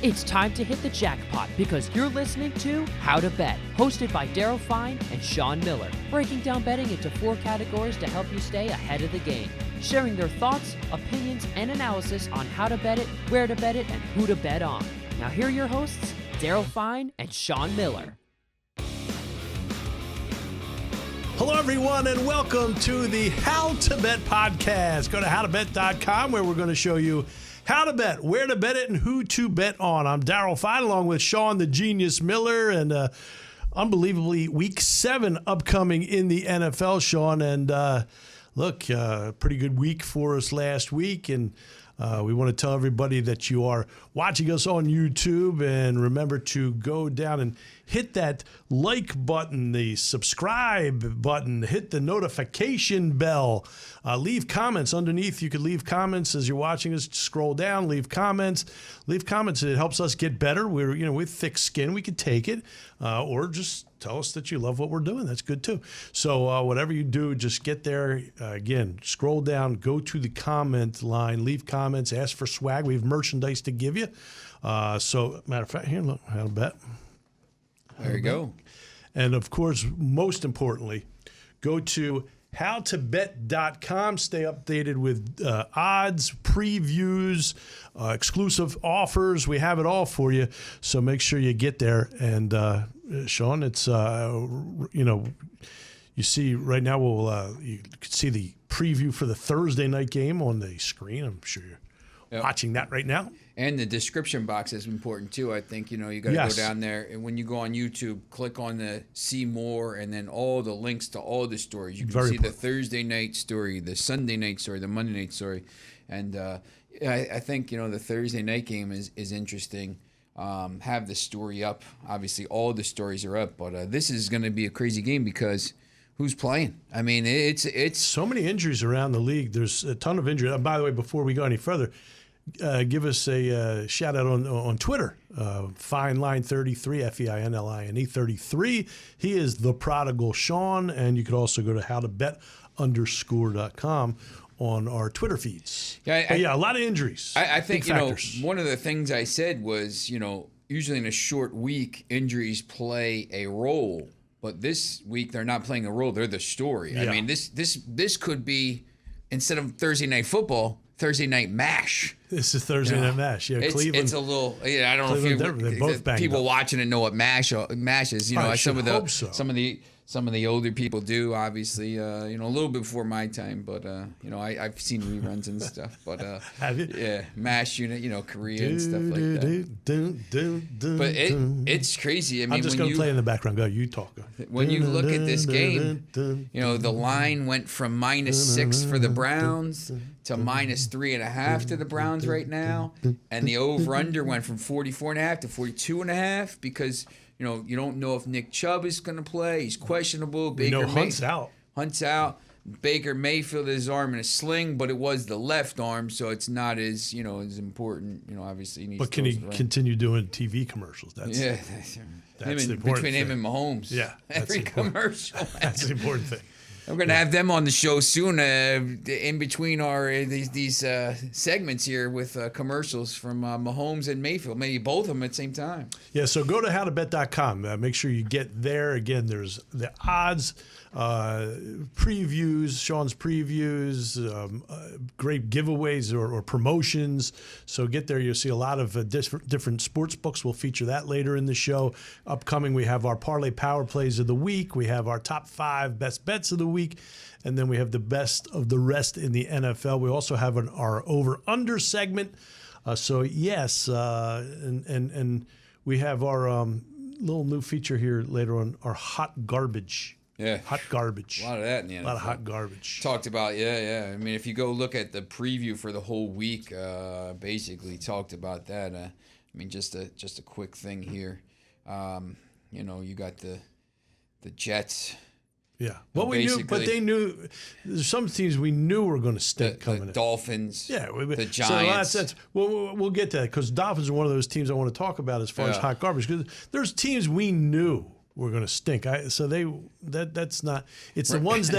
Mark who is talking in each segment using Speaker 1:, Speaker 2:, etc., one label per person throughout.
Speaker 1: It's time to hit the jackpot because you're listening to How to Bet, hosted by Daryl Fein and Sean Miller, breaking down betting into 4 categories to help you stay ahead of the game, sharing their thoughts, opinions, and analysis on how to bet it, where to bet it, and who to bet on. Now here are your hosts, Daryl Fein and Sean Miller.
Speaker 2: Hello, everyone, and welcome to the How to Bet podcast. Go to howtobet.com where we're going to show you how to bet, where to bet it, and who to bet on. I'm Daryl Fein along with Sean the Genius Miller, and unbelievably Week 7 upcoming in the NFL, Sean. And look, pretty good week for us last week, and we want to tell everybody that you are watching us on YouTube, and remember to go down and hit that like button, the subscribe button, hit the notification bell, leave comments underneath. You could leave comments as you're watching us. Scroll down, leave comments. Leave comments. It helps us get better. We're thick skin. We could take it, or just tell us that you love what we're doing. That's good too. So whatever you do, just get there. Again, scroll down, go to the comment line, leave comments, ask for swag. We have merchandise to give you. So matter of fact, here, look, how to bet.
Speaker 3: There you go.
Speaker 2: And of course, most importantly, go to howtobet.com. Stay updated with odds, previews, exclusive offers. We have it all for you. So make sure you get there. And Sean, it's you see right now. You can see the preview for the Thursday night game on the screen. I'm sure you're watching that right now.
Speaker 3: And the description box is important too. I think, you got to go down there. And when you go on YouTube, click on the see more and then all the links to all the stories. You can see the Thursday night story, the Sunday night story, the Monday night story. And I think, the Thursday night game is interesting. Have the story up. Obviously, all the stories are up. But this is going to be a crazy game because who's playing? I mean, it's
Speaker 2: so many injuries around the league. There's a ton of injuries. By the way, before we go any further, give us a shout out on Twitter. Feinline33, FEINLINE 33. He is the prodigal Sean, and you could also go to howtobet_.com on our Twitter feeds. A lot of injuries.
Speaker 3: I think one of the things I said was usually in a short week injuries play a role, but this week they're not playing a role. They're the story. Yeah. I mean this could be, instead of Thursday night football, Thursday night mash.
Speaker 2: This is Thursday night mash. Yeah, Cleveland.
Speaker 3: It's a little. I don't know if people watching it know what mash is. Some of the older people do. Obviously, a little bit before my time, but I've seen reruns and stuff. But
Speaker 2: have you?
Speaker 3: Yeah, mash unit, Korea and stuff like that. But it's crazy. I mean,
Speaker 2: I'm just going to play in the background. Go, you talk.
Speaker 3: When you look at this game, the line went from -6 for the Browns to -3.5 to the Browns right now, and the over/under went from 44.5 to 42.5 because you don't know if Nick Chubb is going to play. He's questionable.
Speaker 2: Hunt's out.
Speaker 3: Hunt's out. Baker Mayfield his arm in a sling, but it was the left arm, so it's not as as important. Obviously, he needs.
Speaker 2: But can he continue doing TV commercials? That's the important
Speaker 3: between
Speaker 2: thing.
Speaker 3: him and Mahomes.
Speaker 2: Yeah,
Speaker 3: every commercial.
Speaker 2: That's the important thing.
Speaker 3: I'm going to have them on the show soon, in between these segments here with commercials from Mahomes and Mayfield, maybe both of them at the same time.
Speaker 2: Yeah, so go to howtobet.com. Make sure you get there. Again, there's the odds, previews, Sean's previews, great giveaways or promotions. So get there. You'll see a lot of different sports books. We'll feature that later in the show. Upcoming, we have our Parlay Power Plays of the week. We have our top 5 best bets of the week. And then we have the best of the rest in the NFL. We also have our over-under segment. And we have our little new feature here later on, our hot garbage.
Speaker 3: Yeah.
Speaker 2: Hot garbage.
Speaker 3: A lot of that in the NFL.
Speaker 2: A lot of hot garbage.
Speaker 3: Talked about, yeah. I mean, if you go look at the preview for the whole week, basically talked about that. I mean, just a quick thing here. You got the Jets.
Speaker 2: Yeah. Well, we knew, but they knew. There's some teams we knew were going to stink coming in.
Speaker 3: The Dolphins.
Speaker 2: Yeah.
Speaker 3: The Giants.
Speaker 2: So we'll get to that because Dolphins are one of those teams I want to talk about as far as hot garbage because there's teams we knew were going to stink. That's not. It's the ones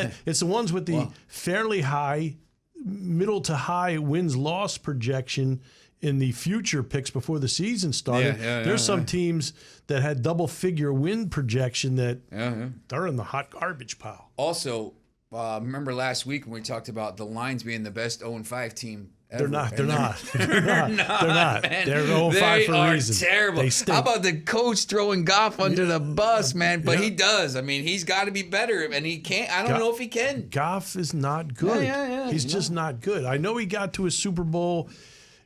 Speaker 2: with the fairly high, middle to high wins-loss projection in the future picks before the season started. There's some teams that had double-figure win projection that they're in the hot garbage pile.
Speaker 3: Also, remember last week when we talked about the Lions being the best 0-5 team ever?
Speaker 2: They're not. They're not.
Speaker 3: Man.
Speaker 2: They're 0-5 for a reason.
Speaker 3: They are terrible.
Speaker 2: They stink.
Speaker 3: How about the coach throwing Goff under the bus, man? But he does. I mean, he's got to be better, and he can't. I don't know if he can.
Speaker 2: Goff is not good. He's just not good. I know he got to a Super Bowl.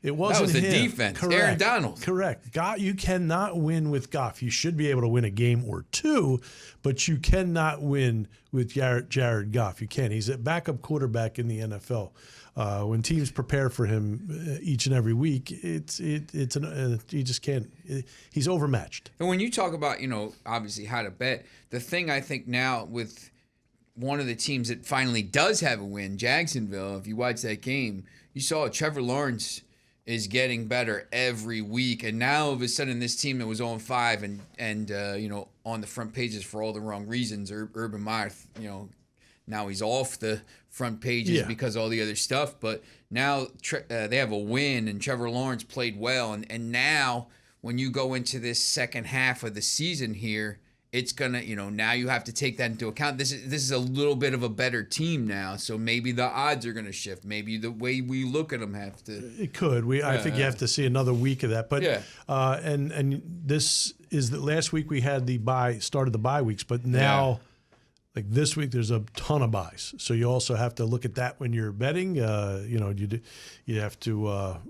Speaker 2: It wasn't
Speaker 3: that was
Speaker 2: him.
Speaker 3: the defense.
Speaker 2: Correct.
Speaker 3: Aaron Donald.
Speaker 2: Correct. You cannot win with Goff. You should be able to win a game or two, but you cannot win with Jared Goff. You can't. He's a backup quarterback in the NFL. When teams prepare for him each and every week, he just can't. He's overmatched.
Speaker 3: And when you talk about, obviously how to bet, the thing I think now with one of the teams that finally does have a win, Jacksonville, if you watch that game, you saw Trevor Lawrence is getting better every week, and now all of a sudden this team that was 0-5 and on the front pages for all the wrong reasons, Urban Meyer, now he's off the front pages because of all the other stuff, but now they have a win and Trevor Lawrence played well, and now when you go into this second half of the season here, it's gonna, now you have to take that into account. This is a little bit of a better team now, so maybe the odds are gonna shift. Maybe the way we look at them have to. It
Speaker 2: could. I think you have to see another week of that. But and this is the last week we had started the bye weeks, but now. Like this week, there's a ton of buys, so you also have to look at that when you're betting. You have to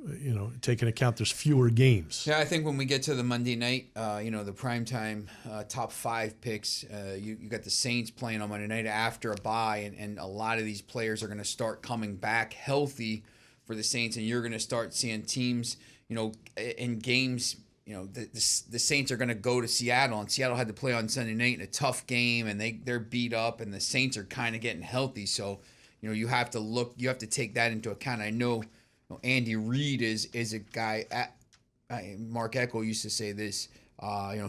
Speaker 2: take into account there's fewer games.
Speaker 3: Yeah, I think when we get to the Monday night, the primetime top 5 picks, you got the Saints playing on Monday night after a bye, and a lot of these players are going to start coming back healthy for the Saints, and you're going to start seeing teams, in games. The Saints are going to go to Seattle, and Seattle had to play on Sunday night in a tough game, and they're beat up, and the Saints are kind of getting healthy. So, you have to take that into account. I know Andy Reid is a guy. Mark Echo used to say this.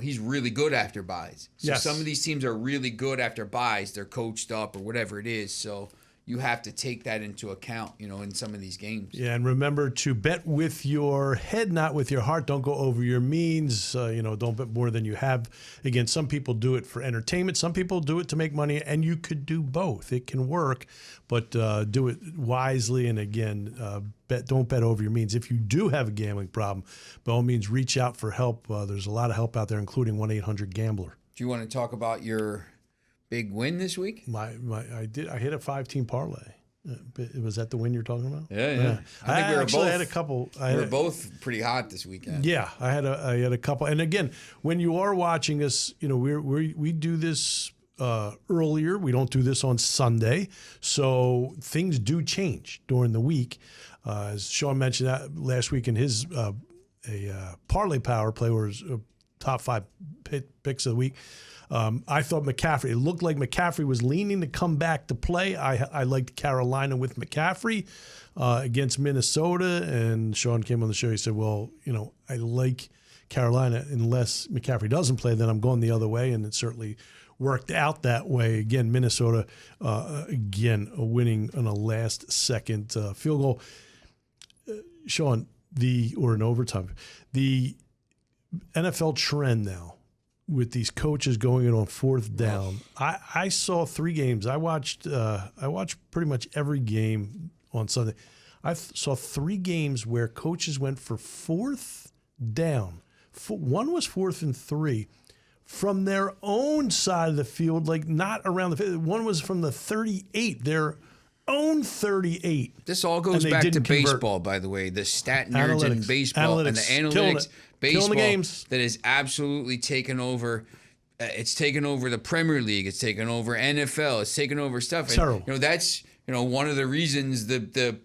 Speaker 3: He's really good after buys. So some of these teams are really good after buys. They're coached up or whatever it is. So you have to take that into account, in some of these games.
Speaker 2: Yeah, and remember to bet with your head, not with your heart. Don't go over your means. Don't bet more than you have. Again, some people do it for entertainment. Some people do it to make money, and you could do both. It can work, but do it wisely. And again, don't bet over your means. If you do have a gambling problem, by all means, reach out for help. There's a lot of help out there, including 1-800-GAMBLER.
Speaker 3: Do you want to talk about your big win this week?
Speaker 2: I hit a 5-team parlay. Was that the win you're talking about?
Speaker 3: Yeah.
Speaker 2: I think we were both. I had a couple.
Speaker 3: We were both pretty hot this weekend.
Speaker 2: Yeah, I had a couple. And again, when you are watching us, we do this earlier. We don't do this on Sunday, so things do change during the week. As Sean mentioned that last week in his Parlay Power Play, or his top 5 picks of the week. I thought McCaffrey, it looked like McCaffrey was leaning to come back to play. I liked Carolina with McCaffrey against Minnesota, and Sean came on the show. He said, well, I like Carolina unless McCaffrey doesn't play, then I'm going the other way, and it certainly worked out that way. Again, Minnesota, winning on a last-second field goal. Sean, or an overtime. The NFL trend now, with these coaches going in on 4th down, I saw 3 games. I watched pretty much every game on Sunday. I saw 3 games where coaches went for 4th down. One was 4th and 3 from their own side of the field, like not around the field. One was from the 38, their own 38.
Speaker 3: This all goes back to baseball, by the way. The stat nerds in baseball and the analytics. Baseball that is absolutely taken over. It's taken over the Premier League. It's taken over NFL. It's taken over stuff. And,
Speaker 2: terrible.
Speaker 3: That's one of the reasons the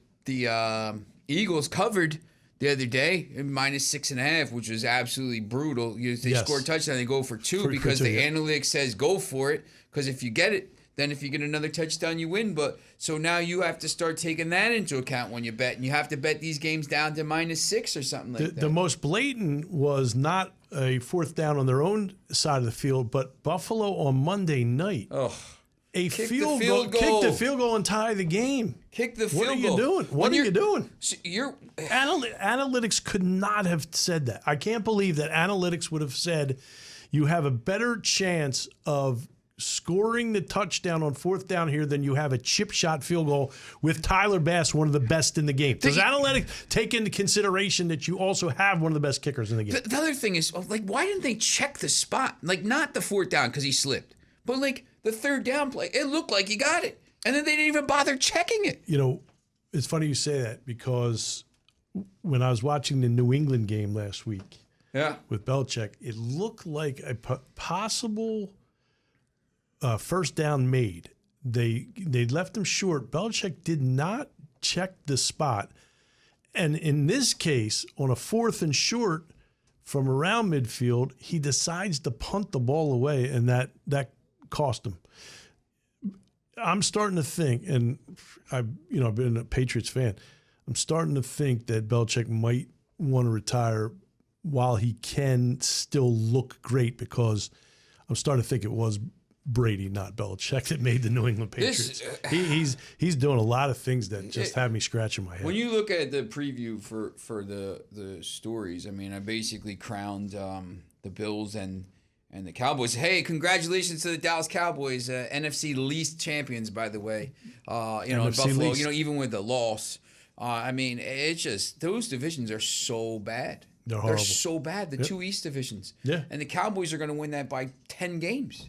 Speaker 3: Eagles covered the other day in -6.5, which was absolutely brutal. They score a touchdown, they go for 2 because the analytics says go for it. Because if you get it, then if you get another touchdown, you win. But so now you have to start taking that into account when you bet, and you have to bet these games down to -6 or something like that.
Speaker 2: The most blatant was not a 4th down on their own side of the field, but Buffalo on Monday night. a field goal. Kick the field goal and tie the game.
Speaker 3: Kick the field goal.
Speaker 2: What are you doing? What are you doing?
Speaker 3: You're
Speaker 2: Analytics could not have said that. I can't believe that analytics would have said you have a better chance of scoring the touchdown on fourth down here than you have a chip shot field goal with Tyler Bass, one of the best in the game. Does analytics take into consideration that you also have one of the best kickers in the game?
Speaker 3: The other thing is, like, why didn't they check the spot? Like, not the fourth down because he slipped, but like the third down play, it looked like he got it. And then they didn't even bother checking it.
Speaker 2: You know, it's funny you say that because when I was watching the New England game last week with Belichick, it looked like a possible first down made. They left him short. Belichick did not check the spot. And in this case, on a 4th and short from around midfield, he decides to punt the ball away, and that cost him. I'm starting to think, and I've been a Patriots fan, I'm starting to think that Belichick might want to retire while he can still look great, because I'm starting to think it was Brady, not Belichick, that made the New England Patriots. He's doing a lot of things that just have me scratching my head.
Speaker 3: When you look at the preview for the stories, I mean, I basically crowned the Bills and the Cowboys. Hey, congratulations to the Dallas Cowboys, NFC least champions, by the way. In Buffalo, least. Even with the loss. I mean, it's just, those divisions are so bad. They're so bad, the two East divisions.
Speaker 2: Yeah.
Speaker 3: And the Cowboys are going to win that by 10 games.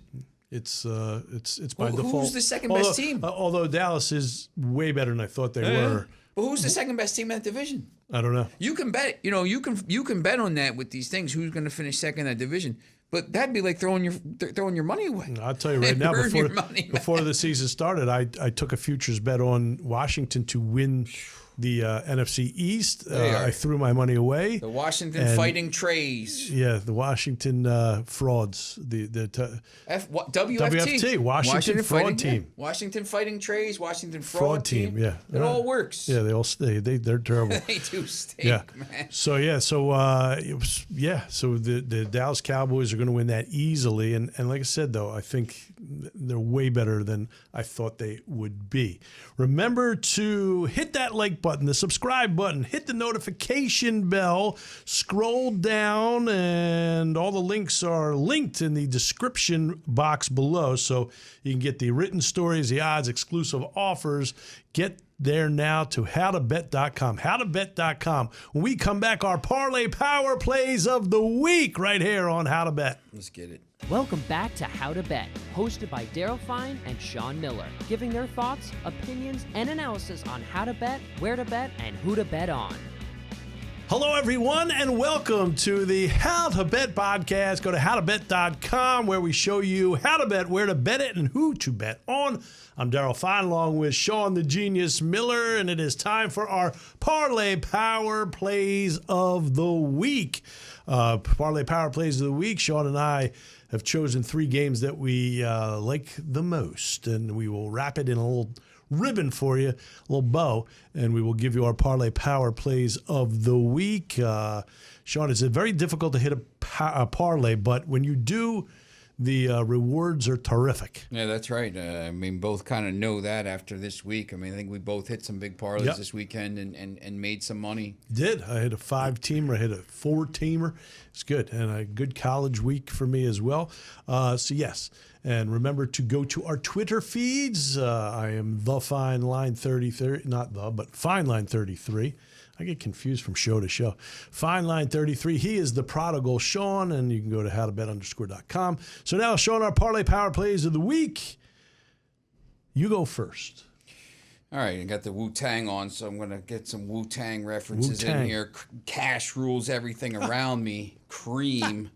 Speaker 2: It's by default.
Speaker 3: Who's the second best team?
Speaker 2: Although Dallas is way better than I thought they were.
Speaker 3: But who's the second best team in that division?
Speaker 2: I don't know.
Speaker 3: You can bet. You can bet on that with these things. Who's going to finish second in that division? But that'd be like throwing your money away.
Speaker 2: I'll tell you right now, before the season started, I took a futures bet on Washington to win the NFC East. I threw my money away.
Speaker 3: The Washington Fighting Trays.
Speaker 2: Yeah, the Washington frauds. WFT, Washington Fraud Team.
Speaker 3: Yeah. Washington Fighting Trays, Washington Fraud Team.
Speaker 2: Yeah,
Speaker 3: it all works.
Speaker 2: Yeah, they all stay. They're terrible.
Speaker 3: They do stink, man.
Speaker 2: So the Dallas Cowboys are going to win that easily, and like I said, though, I think they're way better than I thought they would be. Remember to hit that like button, the subscribe button, hit the notification bell, scroll down, and all the links are linked in the description box below, so you can get the written stories, the odds, exclusive offers. Get there now to HowToBet.com. HowToBet.com. When we come back, our Parlay Power Plays of the week right here on How to Bet.
Speaker 3: Let's get it.
Speaker 1: Welcome back to How to Bet, hosted by Daryl Fein and Sean Miller, giving their thoughts, opinions, and analysis on how to bet, where to bet, and who to bet on.
Speaker 2: Hello, everyone, and welcome to the How to Bet podcast. Go to HowToBet.com, where we show you how to bet, where to bet it, and who to bet on. I'm Daryl Fein, along with Sean the Genius Miller, and it is time for our Parlay Power Plays of the week. Parlay Power Plays of the week. Sean and I have chosen 3 games that we like the most, and we will wrap it in a little ribbon for you, a little bow, and we will give you our Parlay Power Plays of the week. Sean, it's very difficult to hit a parlay, but when you do, the rewards are terrific.
Speaker 3: Yeah, that's right. I mean, both kind of know that after this week. I mean, I think we both hit some big parlays this weekend and made some money.
Speaker 2: Did. I hit a 5-teamer. I hit a 4-teamer. It's good. And a good college week for me as well. So, yes. And remember to go to our Twitter feeds. I am the Fine Line 33. Not the, but Fine Line 33. I get confused from show to show. Fine Line 33. He is the prodigal Sean, and you can go to howtobet_.com. So now, Sean, our Parlay Power Plays of the week. You go first.
Speaker 3: All right, I got the Wu-Tang on, so I'm going to get some Wu-Tang references in here. Cash rules everything around me. Cream.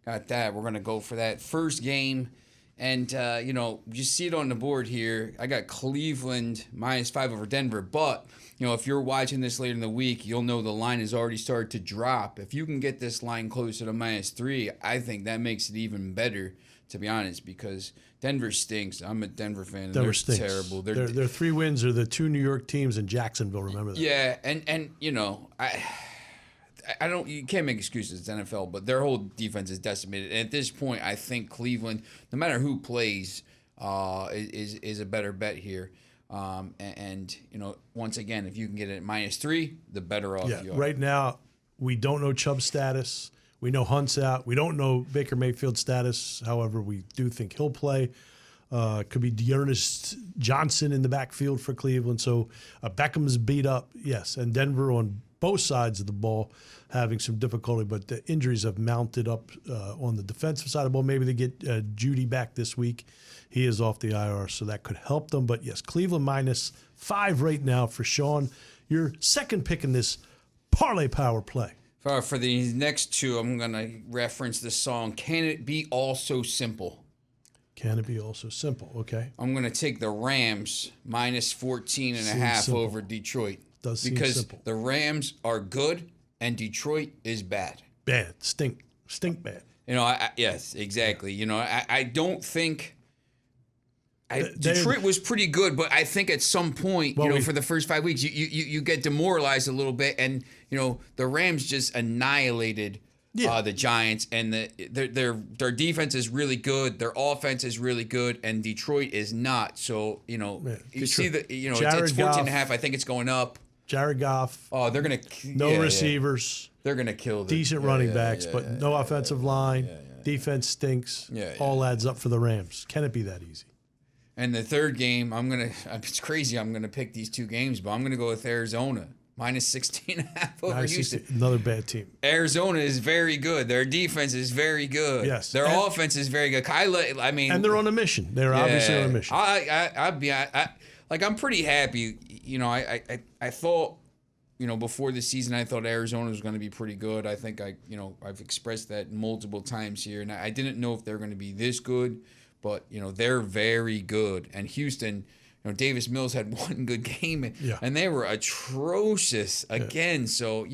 Speaker 3: Got that. We're going to go for that first game. And, you see it on the board here. I got Cleveland -5 over Denver. But, if you're watching this later in the week, you'll know the line has already started to drop. If you can get this line closer to -3, I think that makes it even better, to be honest, because Denver stinks. I'm a Denver fan. And
Speaker 2: Denver
Speaker 3: they're
Speaker 2: stinks.
Speaker 3: Terrible.
Speaker 2: Their 3 wins are the 2 New York teams and Jacksonville. Remember that?
Speaker 3: Yeah, and I don't. You can't make excuses. It's NFL, but their whole defense is decimated. And at this point, I think Cleveland, no matter who plays, is a better bet here. And once again, if you can get it at -3, the better off you are.
Speaker 2: Right now, we don't know Chubb's status. We know Hunt's out. We don't know Baker Mayfield's status. However, we do think he'll play. Could be Dearness Johnson in the backfield for Cleveland. So Beckham's beat up, yes. And Denver on both sides of the ball having some difficulty, but the injuries have mounted up on the defensive side of the ball. Maybe they get Judy back this week. He is off the IR, so that could help them. But yes, Cleveland -5 right now for Sean. Your second pick in this Parlay Power Play.
Speaker 3: For the next two, I'm going to reference the song, Can It Be All So Simple?
Speaker 2: Can it be also simple? Okay.
Speaker 3: I'm going to take the Rams -14.5 over Detroit.
Speaker 2: Does seem
Speaker 3: because
Speaker 2: simple.
Speaker 3: The Rams are good and Detroit is bad.
Speaker 2: Bad. Stink bad.
Speaker 3: Yes, exactly. I don't think Detroit was pretty good, but I think at some point, for the first 5 weeks, you get demoralized a little bit, and the Rams just annihilated the Giants, and their defense is really good, their offense is really good, and Detroit is not. So you see that it's 14.5. I think it's going up.
Speaker 2: Jared Goff.
Speaker 3: Oh, they're gonna
Speaker 2: receivers.
Speaker 3: They're gonna kill
Speaker 2: decent running backs, but no offensive line. Defense stinks. All adds up for the Rams. Can it be that easy?
Speaker 3: And the third game, it's crazy. I'm gonna pick these two games, but I'm gonna go with Arizona -16.5 over Houston.
Speaker 2: Another bad team.
Speaker 3: Arizona is very good. Their defense is very good.
Speaker 2: Yes.
Speaker 3: Their offense is very good.
Speaker 2: And they're on a mission. They're obviously on a mission.
Speaker 3: I'm pretty happy. I thought, before the season, I thought Arizona was going to be pretty good. I think I've expressed that multiple times here, and I didn't know if they're going to be this good, but they're very good. And Houston, Davis Mills had one good game, and they were atrocious again. So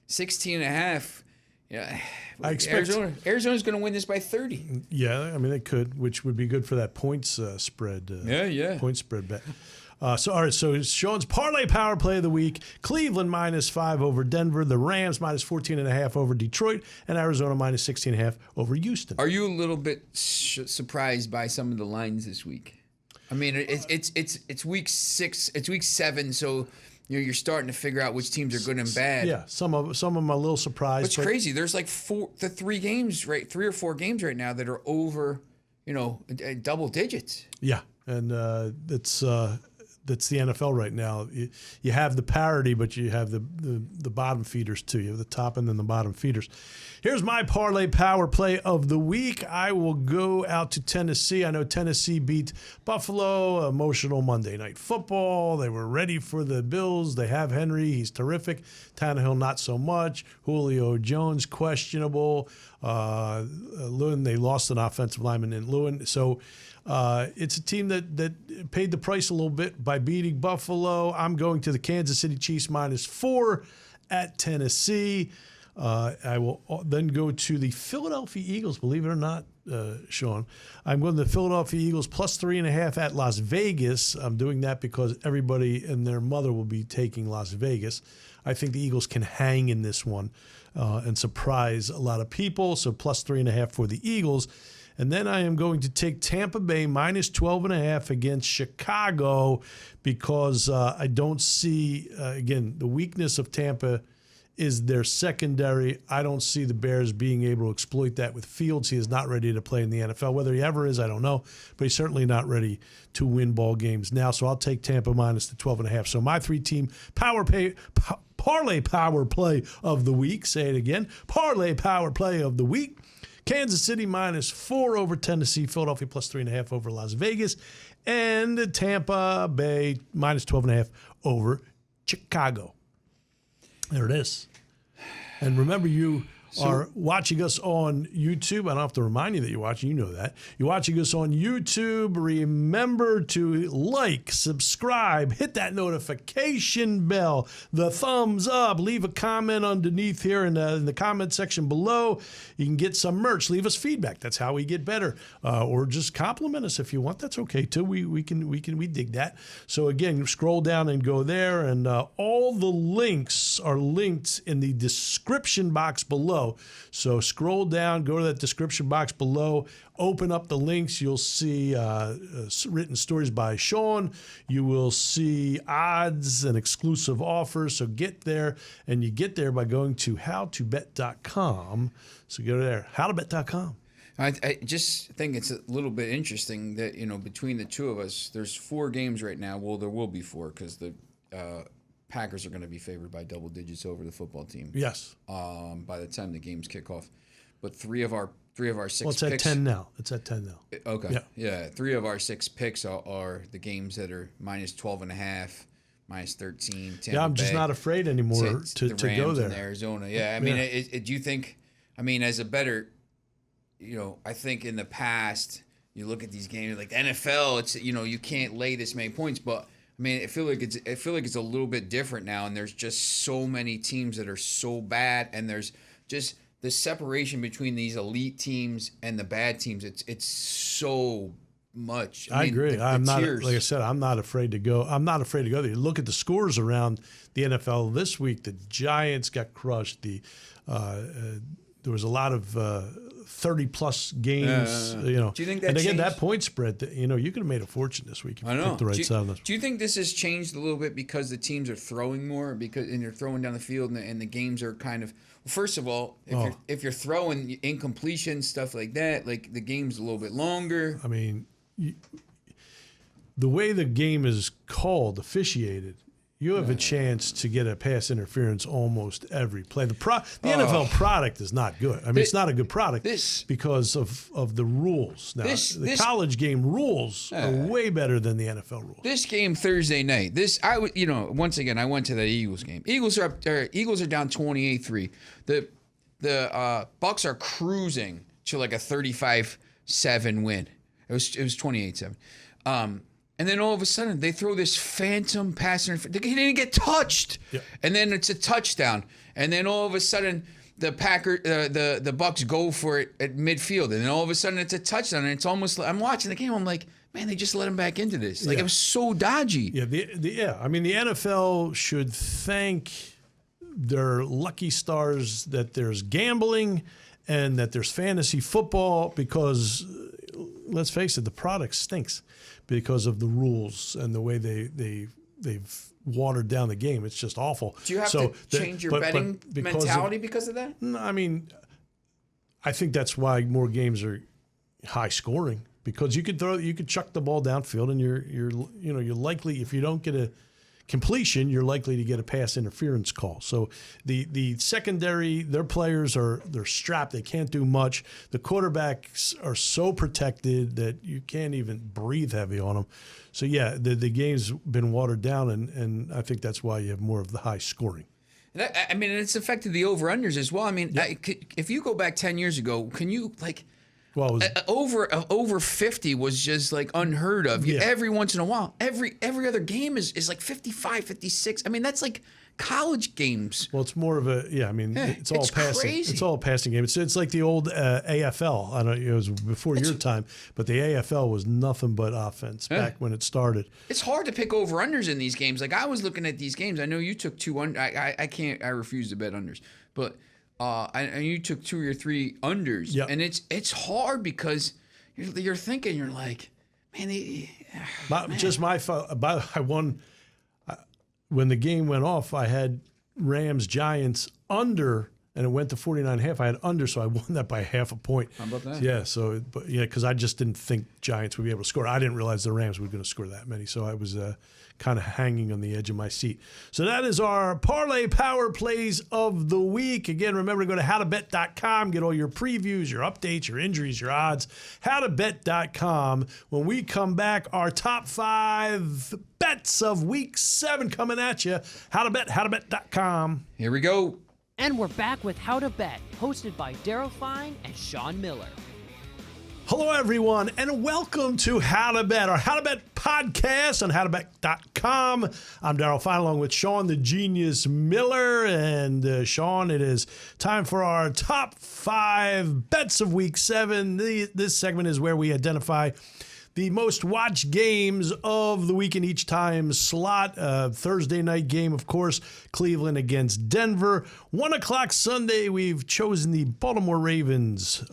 Speaker 3: 16.5. Yeah,
Speaker 2: I expect
Speaker 3: Arizona's going to win this by 30.
Speaker 2: Yeah, I mean they could, which would be good for that points spread. Point spread bet. All right. So Sean's Parlay Power Play of the week: Cleveland -5 over Denver, the Rams -14.5 over Detroit, and Arizona -16.5 over Houston.
Speaker 3: Are you a little bit surprised by some of the lines this week? I mean, it's week 6, it's week 7, so. You're starting to figure out which teams are good and bad.
Speaker 2: Yeah, some of them I'm a little surprised.
Speaker 3: It's crazy. There's like 3 or 4 games right now that are over, double digits.
Speaker 2: Yeah, and that's the NFL right now. You have the parity, but you have the bottom feeders too. You have the top and then the bottom feeders. Here's my Parlay Power Play of the week. I will go out to Tennessee. I know Tennessee beat Buffalo. Emotional Monday Night Football. They were ready for the Bills. They have Henry. He's terrific. Tannehill, not so much. Julio Jones, questionable. Lewin, they lost an offensive lineman in Lewin. So it's a team that paid the price a little bit by beating Buffalo. I'm going to the Kansas City Chiefs -4 at Tennessee. I will then go to the Philadelphia Eagles, believe it or not, Sean. I'm going to the Philadelphia Eagles +3.5 at Las Vegas. I'm doing that because everybody and their mother will be taking Las Vegas. I think the Eagles can hang in this one and surprise a lot of people. So +3.5 for the Eagles. And then I am going to take Tampa Bay -12.5 against Chicago because I don't see, again, the weakness of Tampa is their secondary. I don't see the Bears being able to exploit that with Fields. He is not ready to play in the NFL. Whether he ever is, I don't know. But he's certainly not ready to win ball games now. So I'll take Tampa -12.5. So my 3-team Parlay Power Play of the week. Say it again. Parlay Power Play of the week. Kansas City -4 over Tennessee. Philadelphia +3.5 over Las Vegas. And Tampa Bay -12.5 over Chicago. There it is. And remember, you are watching us on YouTube. I don't have to remind you that you're watching. You know that. You're watching us on YouTube. Remember to like, subscribe, hit that notification bell, the thumbs up, leave a comment underneath here in the comment section below. You can get some merch. Leave us feedback. That's how we get better. Or just compliment us if you want. That's okay too. We dig that. So again, scroll down and go there, and all the links are linked in the description box below. below. So scroll down, go to that description box below, open up the links. You'll see written stories by Sean. You will see odds and exclusive offers. So get there, and you get there by going to HowToBet.com. So go there, HowToBet.com.
Speaker 3: I just think it's a little bit interesting that, between the two of us, there's 4 games right now. Well, there will be 4 because the Packers are going to be favored by double digits over the football team.
Speaker 2: Yes.
Speaker 3: By the time the games kick off. But 3 of our 6
Speaker 2: Well, it's
Speaker 3: picks.
Speaker 2: at 10 now. It's at 10 now.
Speaker 3: Okay. Yeah. 3 of our 6 picks are the games that are minus 12.5, minus 13. Tampa
Speaker 2: I'm just
Speaker 3: Bay,
Speaker 2: not afraid anymore to go there.
Speaker 3: In Arizona. Yeah. I mean, do you think? I mean, as a better, I think in the past you look at these games like the NFL. It's you can't lay this many points, but I mean, I feel like it's a little bit different now, and there's just so many teams that are so bad, and there's just the separation between these elite teams and the bad teams. It's so much.
Speaker 2: I agree. I'm not, like I said, I'm not afraid to go. I'm not afraid to go there. You look at the scores around the NFL this week. The Giants got crushed. There was a lot of 30-plus games.
Speaker 3: Do you think that?
Speaker 2: And again,
Speaker 3: changed?
Speaker 2: that point spread. You could have made a fortune this week if you picked the right side of this.
Speaker 3: Do you think this has changed a little bit because the teams are throwing more, and they're throwing down the field, and the games are kind of? Well, first of all, if you're throwing incompletion stuff like that, like the game's a little bit longer.
Speaker 2: I mean, the way the game is called, officiated, you have a chance to get a pass interference almost every play. The NFL product is not good. I mean, it's not a good product because of the rules. Now, the college game rules are way better than the NFL rules.
Speaker 3: This game Thursday night. Once again, I went to that Eagles game. Eagles are down 28-3. The Bucs are cruising to like a 35-7 win. It was 28-7. And then all of a sudden, they throw this phantom pass interference. He didn't get touched. Yep. And then it's a touchdown. And then all of a sudden, the Bucs go for it at midfield. And then all of a sudden, it's a touchdown. And it's almost like, I'm watching the game. I'm like, man, they just let him back into this. Like, it was so dodgy.
Speaker 2: Yeah, I mean, the NFL should thank their lucky stars that there's gambling and that there's fantasy football because, let's face it, the product stinks because of the rules and the way they've watered down the game. It's just awful.
Speaker 3: Do you have to change your betting mentality because of that?
Speaker 2: No, I mean, I think that's why more games are high scoring because you could chuck the ball downfield and you're likely, if you don't get a completion, you're likely to get a pass interference call. So the secondary, their players they're strapped. They can't do much. The quarterbacks are so protected that you can't even breathe heavy on them. So yeah, the game's been watered down, and I think that's why you have more of the high scoring.
Speaker 3: I mean, it's affected the over-unders as well. I mean, if you go back 10 years ago, can you
Speaker 2: Well,
Speaker 3: over 50 was just like unheard of. Every once in a while, every other game is like 55, 56. I mean, that's like college games.
Speaker 2: Well, it's more of it's all passing.
Speaker 3: Crazy.
Speaker 2: It's all a passing game. It's like the old AFL. I don't. It was before your time, but the AFL was nothing but offense back when it started.
Speaker 3: It's hard to pick over unders in these games. Like I was looking at these games. I know you took 2 under. I can't. I refuse to bet unders, but. And you took 2 or 3 unders, and it's hard because you're thinking, you're like, man,
Speaker 2: just my fault. I won when the game went off. I had Rams Giants under, and it went to 49.5. I had under, so I won that by half a point.
Speaker 3: How about that?
Speaker 2: Yeah, because I just didn't think Giants would be able to score. I didn't realize the Rams were going to score that many, so I was kind of hanging on the edge of my seat. So that is our Parlay Power Plays of the week. Again, remember to go to HowToBet.com, get all your previews, your updates, your injuries, your odds. HowToBet.com. When we come back, our top 5 bets of Week 7 coming at you. HowToBet,
Speaker 3: Here we go.
Speaker 1: And we're back with How to Bet, hosted by Daryl Fein and Sean Miller.
Speaker 2: Hello, everyone, and welcome to How to Bet, our How to Bet podcast on HowToBet.com. I'm Daryl Fein, along with Sean, the genius Miller. And Sean, it is time for our top 5 bets of Week 7. This segment is where we identify the most watched games of the week in each time slot. Thursday night game, of course, Cleveland against Denver. 1 o'clock Sunday, we've chosen the Baltimore Ravens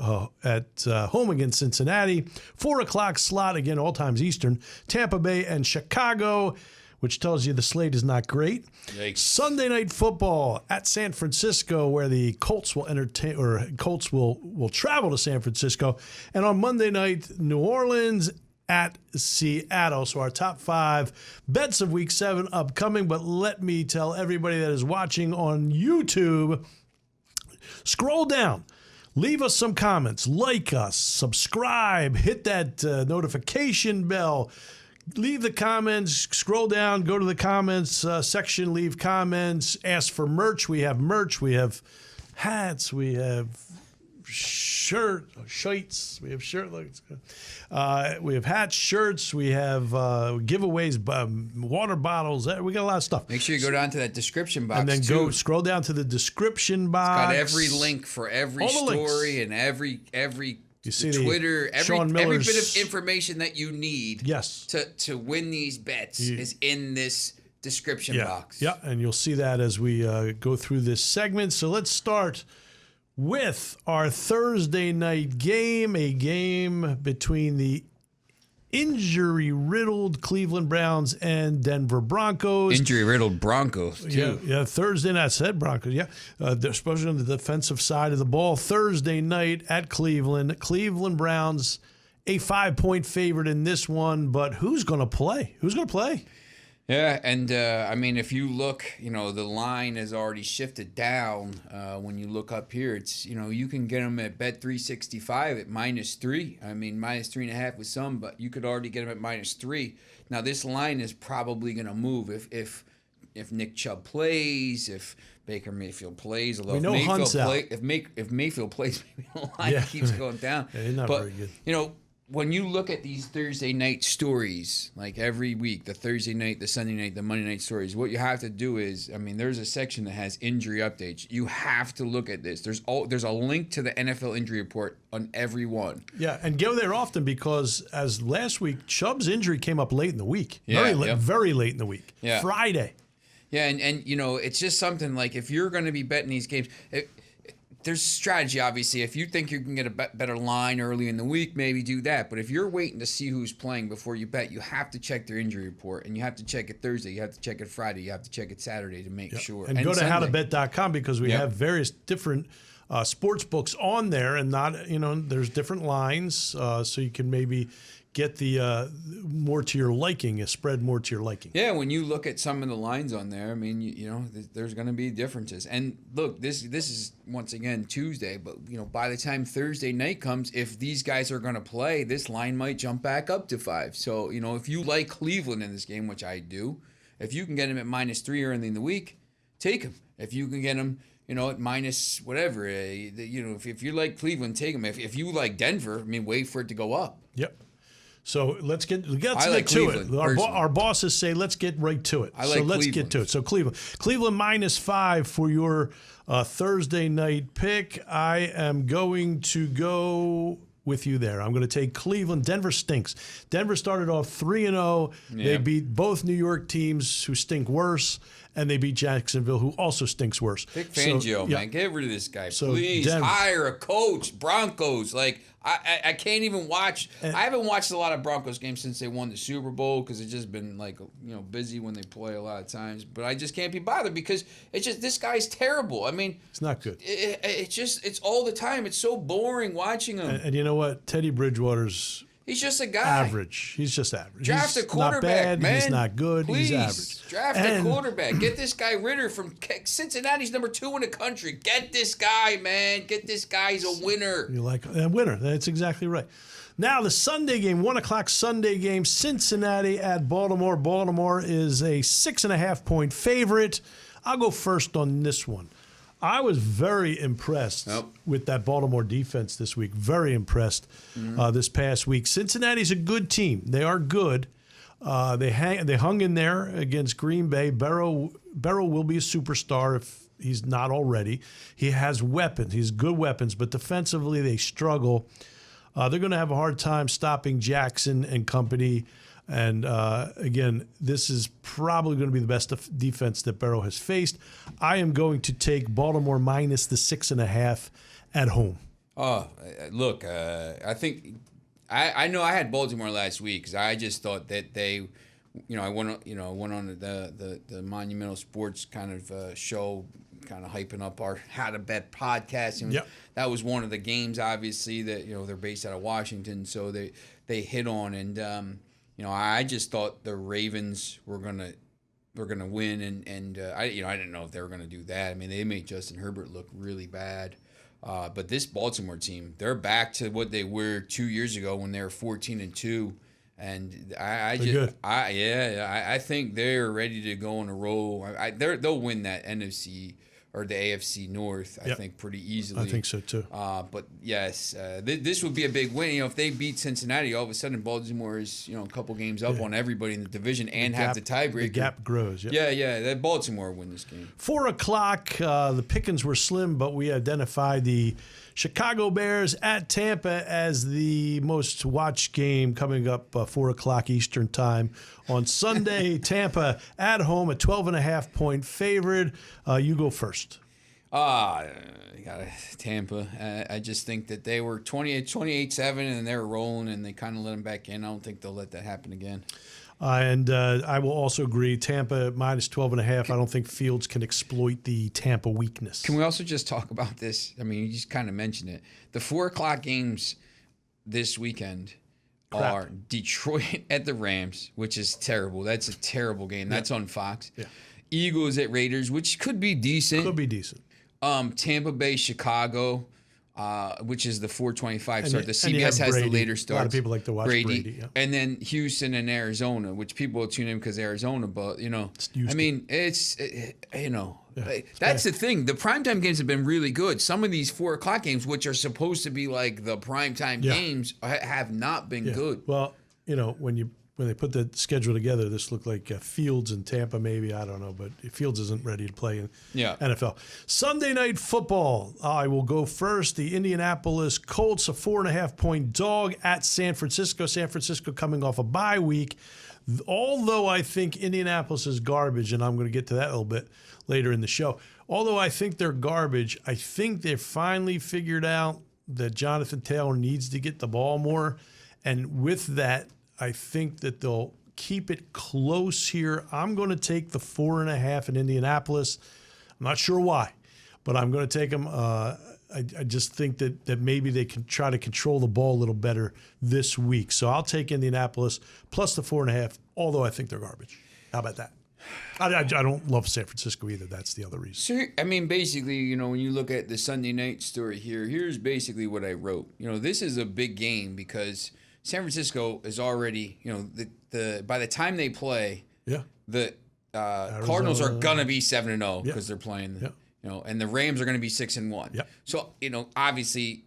Speaker 2: at home against Cincinnati. 4 o'clock slot, again, all times Eastern, Tampa Bay and Chicago, which tells you the slate is not great.
Speaker 3: Yikes.
Speaker 2: Sunday night football at San Francisco, where the Colts will will travel to San Francisco. And on Monday night, New Orleans at Seattle. So our top 5 bets of week 7 upcoming. But let me tell everybody that is watching on YouTube, scroll down. Leave us some comments. Like us. Subscribe. Hit that notification bell. Leave the comments. Scroll down. Go to the comments section. Leave comments. Ask for merch. We have merch. We have hats. We have shirts. We have we have hats, shirts. We have giveaways, water bottles. We got a lot of stuff.
Speaker 3: Make sure you go down to that description box
Speaker 2: and then go scroll down to the description box.
Speaker 3: It's got every link for every story and every
Speaker 2: you see
Speaker 3: Twitter, every bit of information that you need.
Speaker 2: Yes.
Speaker 3: To win these bets is in this description box.
Speaker 2: Yeah, and you'll see that as we go through this segment. So let's start with our Thursday night game, a game between the injury-riddled Cleveland Browns and Denver Broncos.
Speaker 3: Injury-riddled Broncos, too.
Speaker 2: Yeah, Thursday night. I said Broncos, yeah. They're especially on the defensive side of the ball. Thursday night at Cleveland. Cleveland Browns, a 5-point favorite in this one, but who's going to play? Who's going to play?
Speaker 3: Yeah, and I mean, if you look, the line has already shifted down. When you look up here, it's, you can get them at Bet365 at -3. I mean, -3.5 with some, but you could already get them at -3. Now, this line is probably going to move if Nick Chubb plays, if Baker Mayfield plays. Although
Speaker 2: we know Hunt's out.
Speaker 3: If Mayfield plays, maybe the line keeps going down.
Speaker 2: Yeah, he's not very good.
Speaker 3: When you look at these Thursday night stories, like every week, the Thursday night, the Sunday night, the Monday night stories, what you have to do is, there's a section that has injury updates. You have to look at this. There's a link to the NFL injury report on every one.
Speaker 2: Yeah, and go there often because as last week, Chubb's injury came up late in the week.
Speaker 3: Yeah,
Speaker 2: very late in the week.
Speaker 3: Yeah.
Speaker 2: Friday.
Speaker 3: Yeah, and it's just something like if you're going to be betting these games, there's strategy, obviously. If you think you can get a better line early in the week, maybe do that. But if you're waiting to see who's playing before you bet, you have to check their injury report. And you have to check it Thursday. You have to check it Friday. You have to check it Saturday to make sure.
Speaker 2: And go to HowToBet.com because we have various different sports books on there. And there's different lines. So you can maybe get the more to your liking, a spread more to your liking.
Speaker 3: Yeah, when you look at some of the lines on there, there's going to be differences. And look, this is once again Tuesday, but by the time Thursday night comes, if these guys are going to play, this line might jump back up to 5. So if you like Cleveland in this game, which I do, if you can get them at -3 early in the week, take them. If you can get them, at minus whatever, if you like Cleveland, take them. If you like Denver, wait for it to go up.
Speaker 2: Yep. So let's get to
Speaker 3: Cleveland,
Speaker 2: it. Our bosses say let's get right to it. Let's get to it. So Cleveland -5 for your Thursday night pick. I am going to go with you there. I'm going to take Cleveland. Denver stinks. Denver started off 3-0. Yeah. They beat both New York teams who stink worse, and they beat Jacksonville, who also stinks worse.
Speaker 3: Pick Fangio, man. Get rid of this guy. Please hire a coach. Broncos. I can't even watch. I haven't watched a lot of Broncos games since they won the Super Bowl because it's just been busy when they play a lot of times. But I just can't be bothered because it's just this guy's terrible.
Speaker 2: It's not good.
Speaker 3: It's all the time. It's so boring watching him.
Speaker 2: And you know what? Teddy Bridgewater's
Speaker 3: he's just a guy.
Speaker 2: Average. He's just average.
Speaker 3: Draft a quarterback,
Speaker 2: not bad,
Speaker 3: man.
Speaker 2: He's not good.
Speaker 3: Please,
Speaker 2: he's average.
Speaker 3: Draft a quarterback. Get this guy Ritter from Cincinnati's number 2 in the country. Get this guy, man. Get this guy. He's a winner.
Speaker 2: You like a winner. That's exactly right. Now the Sunday game, 1 o'clock Sunday game, Cincinnati at Baltimore. Baltimore is a 6.5-point favorite. I'll go first on this one. I was very impressed with that Baltimore defense this week. Very impressed this past week. Cincinnati's a good team. They are good. They hung in there against Green Bay. Burrow will be a superstar if he's not already. He has weapons. He's good weapons, but defensively they struggle. They're going to have a hard time stopping Jackson and company. And again, this is probably going to be the best defense that Burrow has faced. I am going to take Baltimore minus the 6.5 at home.
Speaker 3: Oh, look, I think I know I had Baltimore last week because I just thought that they, I went on the Monumental Sports kind of show, kind of hyping up our How to Bet podcast. And that was one of the games, obviously, that they're based out of Washington, so they hit on. And I just thought the Ravens were gonna win, and I didn't know if they were gonna do that. I mean, they made Justin Herbert look really bad. But this Baltimore team, they're back to what they were 2 years ago when they were 14-2, and I think they're ready to go on a roll. They'll win that NFC or the AFC North, I think, pretty easily.
Speaker 2: I think so too.
Speaker 3: But yes, this would be a big win. If they beat Cincinnati, all of a sudden Baltimore is a couple games up on everybody in the division and have the tiebreaker.
Speaker 2: The gap grows.
Speaker 3: That Baltimore win this game.
Speaker 2: 4:00. The pickings were slim, but we identified the Chicago Bears at Tampa as the most watched game coming up 4:00 Eastern time on Sunday. Tampa at home, a 12.5-point favorite. You go first.
Speaker 3: Got Tampa. I just think that they were 28-7 and they were rolling and they kind of let them back in. I don't think they'll let that happen again.
Speaker 2: And I will also agree, Tampa minus 12.5. I don't think Fields can exploit the Tampa weakness.
Speaker 3: Can we also just talk about this? I mean, you just kind of mentioned it. The 4:00 games this weekend are Detroit at the Rams, which is terrible. That's a terrible game. That's on Fox.
Speaker 2: Yeah.
Speaker 3: Eagles at Raiders, which could be decent. Tampa Bay, Chicago, which is the 4:25 start. The CBS has the later starts.
Speaker 2: A lot of people like to watch Brady. Yeah.
Speaker 3: And then Houston and Arizona, which people will tune in because Arizona, but I mean, it's that's the thing. The primetime games have been really good. Some of these 4:00 games, which are supposed to be like the primetime games, have not been good.
Speaker 2: Well, when they put the schedule together, this looked like Fields in Tampa, maybe. I don't know, but Fields isn't ready to play in NFL. Sunday Night Football. I will go first. The Indianapolis Colts, a 4.5-point dog at San Francisco. San Francisco coming off a bye week. Although I think Indianapolis is garbage, and I'm going to get to that a little bit later in the show. Although I think they're garbage, I think they've finally figured out that Jonathan Taylor needs to get the ball more. And with that, I think that they'll keep it close here. I'm going to take the 4.5 in Indianapolis. I'm not sure why, but I'm going to take them. I just think that maybe they can try to control the ball a little better this week. So I'll take Indianapolis plus the 4.5, although I think they're garbage. How about that? I don't love San Francisco either. That's the other reason.
Speaker 3: So, I mean, basically, when you look at the Sunday night story here's basically what I wrote. This is a big game because San Francisco is already, by the time they play, the Cardinals are gonna be 7-0 because they're playing, and the Rams are gonna be 6-1. So obviously,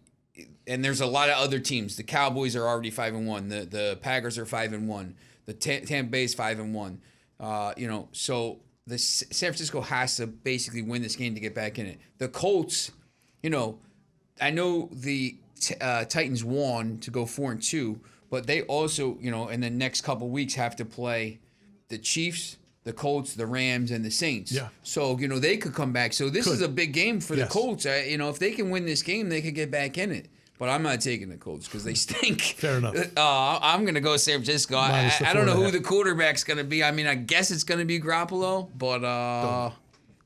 Speaker 3: and there's a lot of other teams. The Cowboys are already 5-1. The Packers are 5-1. The Tampa Bay is 5-1. So the San Francisco has to basically win this game to get back in it. The Colts, I know the Titans won to go 4-2, but they also, in the next couple weeks have to play the Chiefs, the Colts, the Rams, and the Saints.
Speaker 2: Yeah.
Speaker 3: So, they could come back. So this is a big game for the Colts. If they can win this game, they could get back in it. But I'm not taking the Colts because they stink.
Speaker 2: Fair enough.
Speaker 3: I'm going to go San Francisco. I don't know who the quarterback's going to be. I mean, I guess it's going to be Garoppolo, but I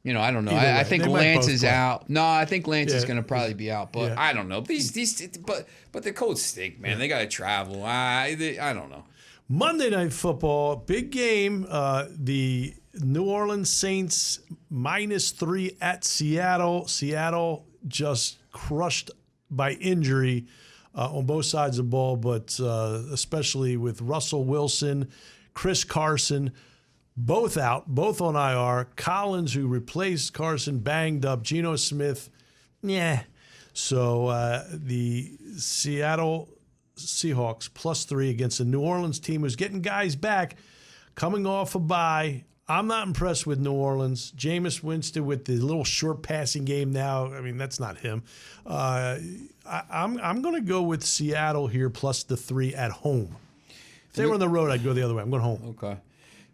Speaker 3: don't know. I think Lance is out. No, I think Lance is going to probably be out, but I don't know. But the Colts stink, man. They got to travel. I don't know.
Speaker 2: Monday Night Football, big game. The New Orleans Saints -3 at Seattle. Seattle just crushed by injury on both sides of the ball, but especially with Russell Wilson, Chris Carson, both out, both on IR. Collins, who replaced Carson, banged up. Geno Smith, So the Seattle Seahawks +3 against the New Orleans team who's getting guys back, coming off a bye. I'm not impressed with New Orleans. Jameis Winston with the little short passing game now. I mean, that's not him. I'm going to go with Seattle here plus the 3 at home. If they were on the road, I'd go the other way. I'm going home.
Speaker 3: Okay.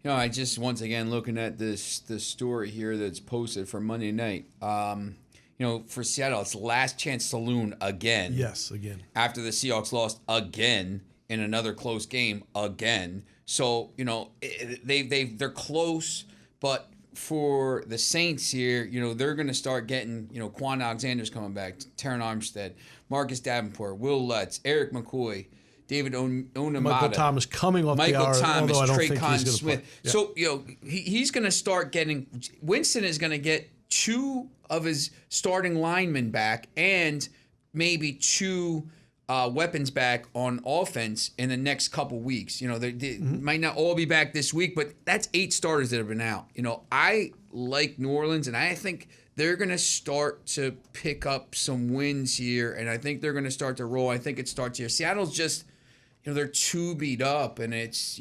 Speaker 3: I just, once again, looking at this story here that's posted for Monday night. For Seattle, it's last chance saloon again.
Speaker 2: Yes, again.
Speaker 3: After the Seahawks lost again in another close game again. So, they're close, but for the Saints here, they're going to start getting, Quan Alexander's coming back, Terron Armstead, Marcus Davenport, Will Lutz, Eric McCoy, David Onemata.
Speaker 2: Michael Thomas coming off
Speaker 3: Michael
Speaker 2: the hour,
Speaker 3: Thomas,
Speaker 2: although I don't
Speaker 3: Trey
Speaker 2: think he's going to play. Yeah.
Speaker 3: So, he's going to start getting – Winston is going to get 2 of his starting linemen back and maybe 2 weapons back on offense in the next couple weeks. They might not all be back this week, but that's 8 starters that have been out. I like New Orleans, and I think they're going to start to pick up some wins here, and I think they're going to start to roll. I think it starts here. Seattle's just – they're too beat up, and it's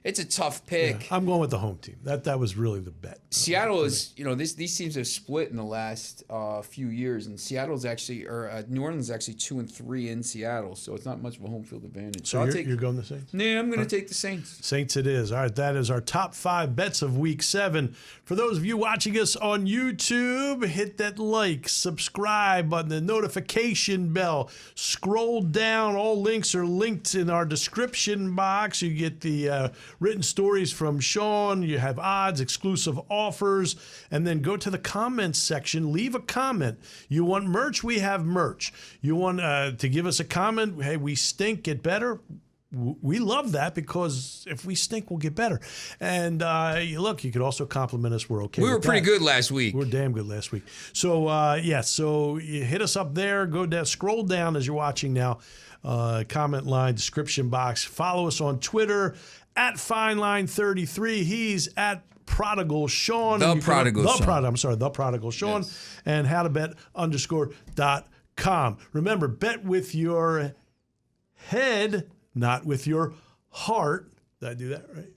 Speaker 3: a tough pick.
Speaker 2: Yeah, I'm going with the home team. That was really the bet.
Speaker 3: Seattle is, these teams have split in the last few years, and Seattle's actually, New Orleans is actually 2-3 in Seattle, so it's not much of a home field advantage.
Speaker 2: So you're going the Saints?
Speaker 3: Yeah, I'm going to take the Saints.
Speaker 2: Saints it is. All right, that is our top 5 bets of Week 7. For those of you watching us on YouTube, hit that like, subscribe button, the notification bell. Scroll down. All links are linked in our description box. You get the written stories from Sean. You have odds, exclusive offers, and then go to the comments section. Leave a comment. You want merch? We have merch. You want to give us a comment? Hey, we stink, get better. We love that because if we stink, we'll get better. And look, you could also compliment us. We're okay.
Speaker 3: We were pretty good last week.
Speaker 2: We were damn good last week. So so you hit us up there. Go down, scroll down as you're watching now. Comment line, description box. Follow us on Twitter at FineLine33. He's at Prodigal Sean.
Speaker 3: The Prodigal
Speaker 2: Sean.
Speaker 3: Yes.
Speaker 2: And HowToBet_.com. Remember, bet with your head, not with your heart. Did I do that right?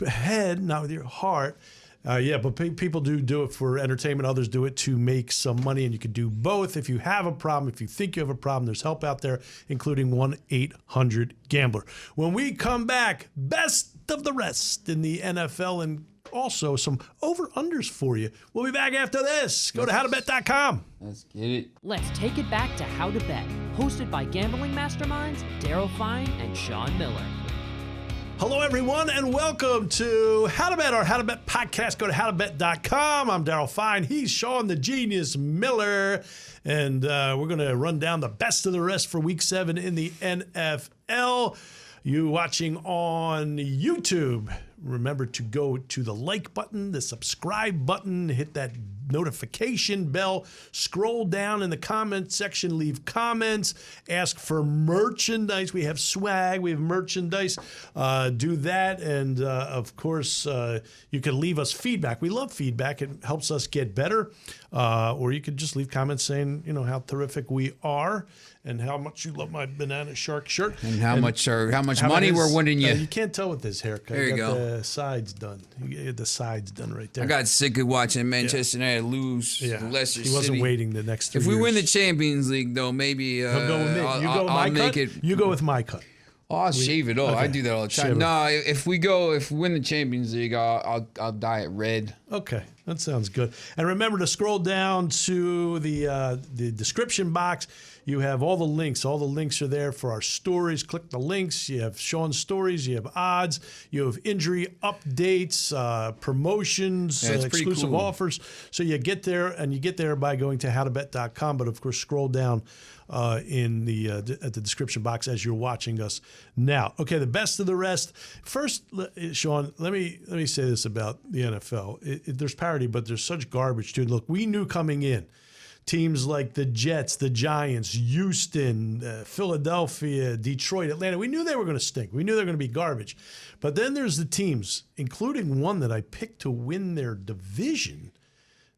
Speaker 2: Head, not with your heart. But people do it for entertainment. Others do it to make some money, and you can do both. If you have a problem, if you think you have a problem, there's help out there, including 1-800-GAMBLER. When we come back, best of the rest in the NFL and also some over-unders for you. We'll be back after this. Go to HowToBet.com.
Speaker 3: Let's get it.
Speaker 1: Let's take it back to How to Bet, hosted by gambling masterminds Daryl Fein and Sean Miller.
Speaker 2: Hello, everyone, and welcome to How to Bet, our How to Bet podcast. Go to HowToBet.com. I'm Daryl Fein. He's Sean the Genius Miller, and we're going to run down the best of the rest for Week 7 in the NFL. You watching on YouTube, remember to go to the like button, the subscribe button, hit that notification bell, scroll down in the comment section, leave comments, ask for merchandise. We have swag, we have merchandise. Do that, and of course, you can leave us feedback. We love feedback. It helps us get better. Or you could just leave comments saying, how terrific we are and how much you love my banana shark shirt.
Speaker 3: And how much money we're winning you.
Speaker 2: You can't tell with this haircut.
Speaker 3: There you go.
Speaker 2: The sides done. You get the sides done right there.
Speaker 3: I got sick of watching Manchester United lose to Leicester City.
Speaker 2: He wasn't waiting the next 3 years.
Speaker 3: If we win the Champions League, though, maybe
Speaker 2: He'll go with me.
Speaker 3: I'll make it.
Speaker 2: You go with my cut.
Speaker 3: Oh, I'll shave it off. Okay. I do that all the time. No, if we win the Champions League, I'll dye it red.
Speaker 2: Okay, that sounds good. And remember to scroll down to the description box. You have all the links. All the links are there for our stories. Click the links. You have Sean's stories. You have odds. You have injury updates, promotions, exclusive offers. So you get there, and you get there by going to HowToBet.com. But of course, scroll down at the description box as you're watching us now. Okay, the best of the rest. First, Sean, let me say this about the NFL. There's parity, but there's such garbage too. Look, we knew coming in. Teams like the Jets, the Giants, Houston, Philadelphia, Detroit, Atlanta, we knew they were going to stink. We knew they were going to be garbage. But then there's the teams, including one that I picked to win their division,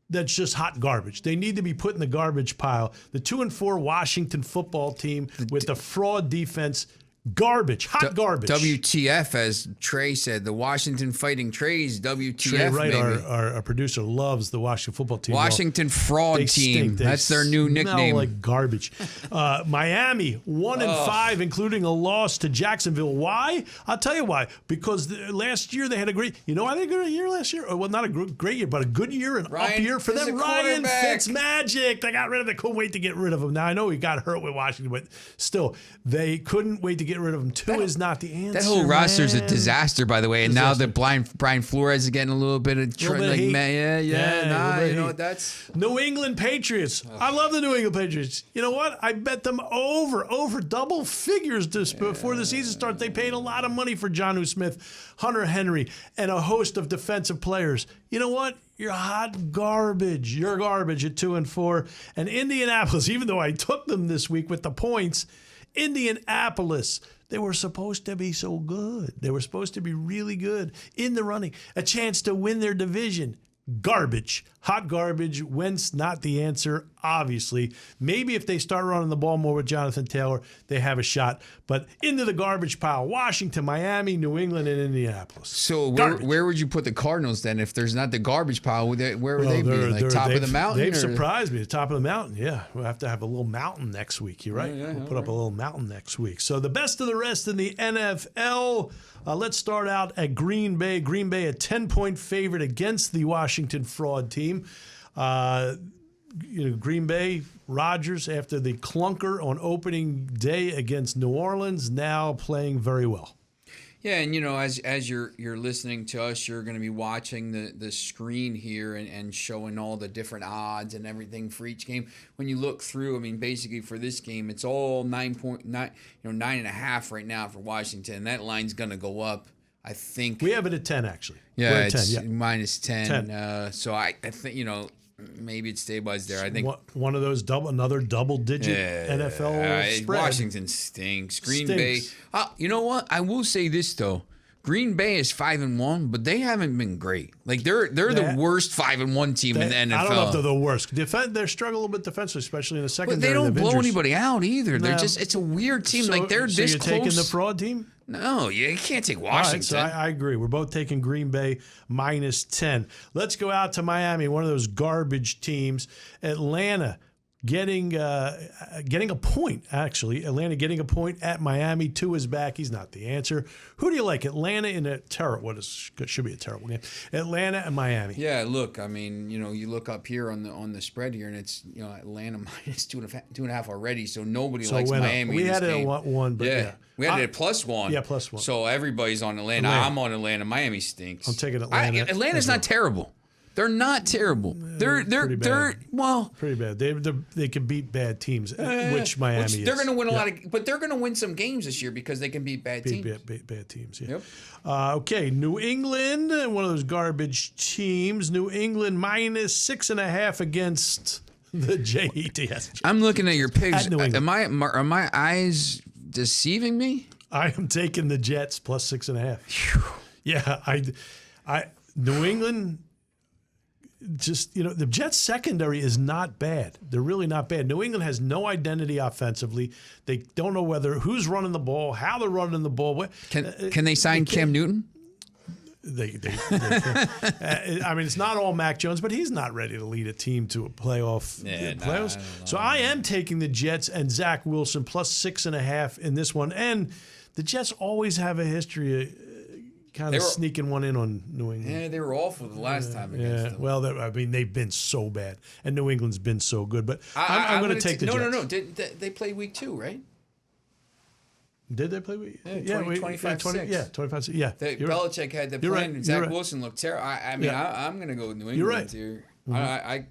Speaker 2: that's just hot garbage. They need to be put in the garbage pile. The 2-4 Washington football team with the fraud defense, Garbage. Hot garbage.
Speaker 3: WTF, as Trey said. The Washington Fighting Treys. WTF,
Speaker 2: Trey Wright,
Speaker 3: baby.
Speaker 2: our producer, loves the Washington football team.
Speaker 3: Washington Fraud Team. That's their new nickname.
Speaker 2: Smell like garbage. Miami, 1-5, including a loss to Jacksonville. Why? I'll tell you why. Because last year they had a great, I think a good year last year. Well, not a great year, but a good year, an up year for them. Ryan Fitzmagic. They got rid of him. They couldn't wait to get rid of him. Now, I know he got hurt with Washington, but still, they couldn't wait to get rid of him. Two is not the answer.
Speaker 3: That whole roster is a disaster, by the way. And now that Brian Flores is getting a little bit of that's
Speaker 2: New England Patriots. I love the New England Patriots. You know what? I bet them over double figures before the season starts. They paid a lot of money for Jonnu Smith, Hunter Henry, and a host of defensive players. You know what? You're hot garbage. You're garbage at 2-4. And Indianapolis, even though I took them this week with the points, Indianapolis, they were supposed to be so good. They were supposed to be really good in the running. A chance to win their division. Garbage. Hot garbage. Wentz, not the answer, obviously. Maybe if they start running the ball more with Jonathan Taylor, they have a shot. But into the garbage pile. Washington, Miami, New England, and Indianapolis.
Speaker 3: So where would you put the Cardinals then? If there's not the garbage pile, where would they be? Like top of the mountain?
Speaker 2: They've surprised me. The top of the mountain, yeah. We'll have to have a little mountain next week. You're right. We'll put up a little mountain next week. So the best of the rest in the NFL. Let's start out at Green Bay. Green Bay, a 10-point favorite against the Washington Fraud team. Green Bay, Rodgers, after the clunker on opening day against New Orleans, now playing very well.
Speaker 3: Yeah, and as you're listening to us, you're going to be watching the screen here and showing all the different odds and everything for each game. When you look through, I mean, basically for this game, it's all 9.5 right now for Washington. That line's going to go up. I think
Speaker 2: we have it at 10 actually.
Speaker 3: Yeah, it's 10, minus 10. So I think maybe it stabilized there. I think
Speaker 2: one of those another double-digit NFL spread.
Speaker 3: Washington stinks. Green Bay. You know what? I will say this though. Green Bay is 5-1, but they haven't been great. Like they're the worst 5-1 team in the NFL.
Speaker 2: I don't know if they're the worst. They're struggling a little bit defensively, especially in the secondary.
Speaker 3: But they don't blow anybody out either. They're it's a weird team. Like they're this close.
Speaker 2: So you're taking the fraud team?
Speaker 3: No, you can't take Washington.
Speaker 2: All right, so I agree. We're both taking Green Bay minus 10. Let's go out to Miami, one of those garbage teams. Atlanta getting a point, actually. Atlanta getting a point at Miami. Tua is back. He's not the answer. Who do you like? Atlanta in a should be a terrible game. Atlanta and Miami.
Speaker 3: Yeah, look, I mean, you look up here on the spread here, and it's Atlanta minus 2.5 already. So nobody likes Miami.
Speaker 2: We had
Speaker 3: it
Speaker 2: at 1, but yeah.
Speaker 3: We had it at +1.
Speaker 2: Yeah, +1.
Speaker 3: So everybody's on Atlanta. I'm on Atlanta. Miami stinks.
Speaker 2: I'm taking Atlanta.
Speaker 3: Atlanta's not terrible. They're not terrible. They're pretty
Speaker 2: bad. They can beat bad teams, which Miami is.
Speaker 3: They're going to win a lot of, but they're going to win some games this year because they can beat bad teams.
Speaker 2: Bad teams. Yeah.
Speaker 3: Yep.
Speaker 2: Okay, New England, one of those garbage teams. New England minus 6.5 against the Jets.
Speaker 3: I'm looking at your picks. Are my eyes deceiving me?
Speaker 2: I am taking the Jets plus 6.5. Yeah, I New England. Just, the Jets secondary is not bad. They're really not bad. New England has no identity offensively. They don't know who's running the ball, how they're running the ball.
Speaker 3: Can they sign Cam Newton?
Speaker 2: They I mean, it's not all Mac Jones, but he's not ready to lead a team to a playoffs. So I am taking the Jets and Zach Wilson plus 6.5 in this one. And the Jets always have a history of kind of sneaking one in on New England.
Speaker 3: Yeah, they were awful the last time against them.
Speaker 2: Well, they've been so bad, and New England's been so good. But I'm going to take the Jets.
Speaker 3: No. They play week 2, right?
Speaker 2: Did they play week?
Speaker 3: Yeah, 25-6.
Speaker 2: Yeah, 25-6. Yeah.
Speaker 3: Belichick had the plan. Right. Zach Wilson looked terrible. I'm going to go with New England.
Speaker 2: You're right.
Speaker 3: Here. I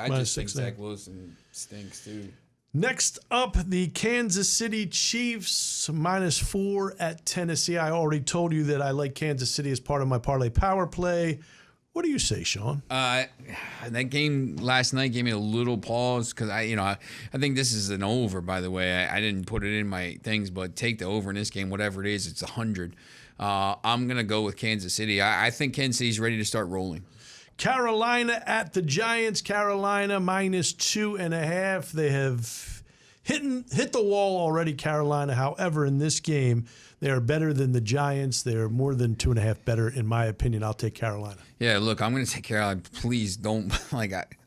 Speaker 3: just think Zach Wilson stinks too.
Speaker 2: Next up, the Kansas City Chiefs, -4 at Tennessee. I already told you that I like Kansas City as part of my Parlay Power Play. What do you say, Sean?
Speaker 3: That game last night gave me a little pause because I think this is an over. By the way, I didn't put it in my things, but take the over in this game, whatever it is, it's 100. I'm gonna go with Kansas City. I think Kansas City's ready to start rolling. Carolina
Speaker 2: at the Giants. Carolina -2.5. They have hit the wall already, Carolina. However, in this game, they are better than the Giants. They are more than 2.5 better, in my opinion. I'll take Carolina.
Speaker 3: Yeah, look, I'm going to take Carolina. Please don't,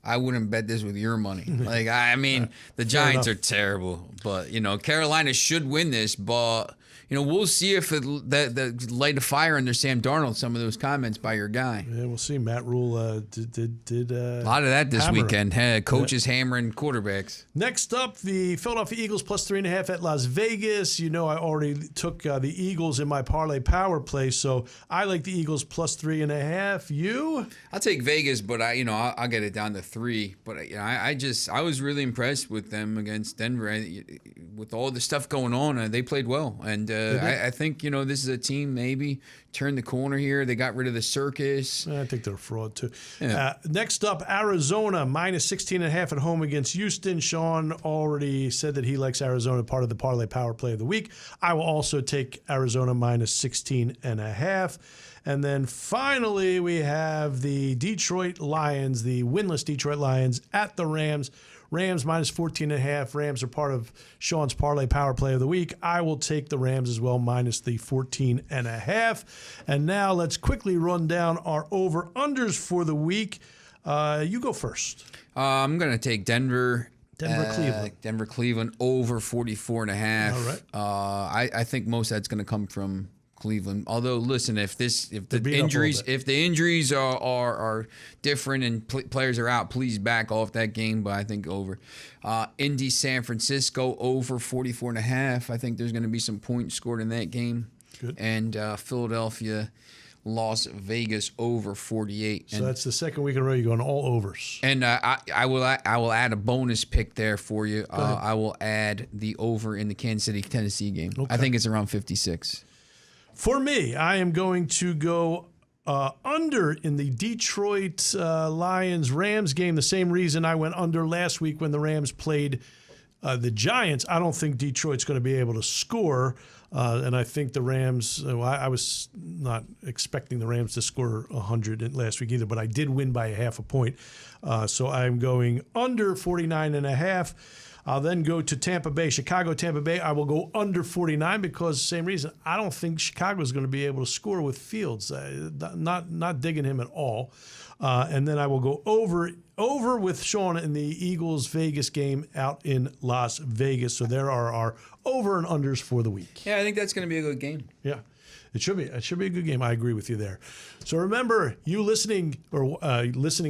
Speaker 3: I wouldn't bet this with your money. The Giants are terrible. But, Carolina should win this. But, we'll see if that light a fire under Sam Darnold, some of those comments by your guy.
Speaker 2: Yeah, we'll see. Matt Rule did
Speaker 3: a lot of that this weekend. Coaches hammering quarterbacks.
Speaker 2: Next up, the Philadelphia Eagles plus 3.5 at Las Vegas. I already took the Eagles in my Parlay Power Play, so I like the Eagles plus 3.5. You?
Speaker 3: I'll take Vegas, but I'll get it down to 3. But I was really impressed with them against Denver. With all the stuff going on, they played well, and I think this is a team maybe turn the corner here. They got rid of the circus.
Speaker 2: I think they're a fraud too.
Speaker 3: Yeah.
Speaker 2: Next up, Arizona minus 16.5 at home against Houston. Sean already said that he likes Arizona, part of the Parlay Power Play of the week. I will also take Arizona minus 16.5. And then finally, we have the Detroit Lions, the winless Detroit Lions at the Rams. Rams minus 14.5. Rams are part of Sean's Parlay Power Play of the week. I will take the Rams as well, minus the 14.5. And now let's quickly run down our over-unders for the week. You go first.
Speaker 3: I'm going to take Denver.
Speaker 2: Cleveland.
Speaker 3: Cleveland over 44.5.
Speaker 2: All right.
Speaker 3: I think most of that's going to come from Cleveland. Although, listen, if the injuries are different and players are out, please back off that game. But I think over. Indy, San Francisco over 44.5. I think there's going to be some points scored in that game.
Speaker 2: Good.
Speaker 3: And Philadelphia, Las Vegas over 48.
Speaker 2: So that's the second week in a row you're going all overs.
Speaker 3: And I will add a bonus pick there for you. I will add the over in the Kansas City, Tennessee game. Okay. I think it's around 56.
Speaker 2: For me, I am going to go under in the Detroit Lions-Rams game. The same reason I went under last week when the Rams played the Giants. I don't think Detroit's going to be able to score. And I think the Rams, I was not expecting the Rams to score 100 last week either, but I did win by 0.5 point. So I'm going under 49.5. I'll then go to Tampa Bay, Chicago-Tampa Bay. I will go under 49 because same reason. I don't think Chicago is going to be able to score with Fields. Not digging him at all. And then I will go over with Sean in the Eagles-Vegas game out in Las Vegas. So there are our over and unders for the week.
Speaker 3: Yeah, I think that's going to be a good game.
Speaker 2: Yeah. It should be. It should be a good game. I agree with you there. So remember, you listening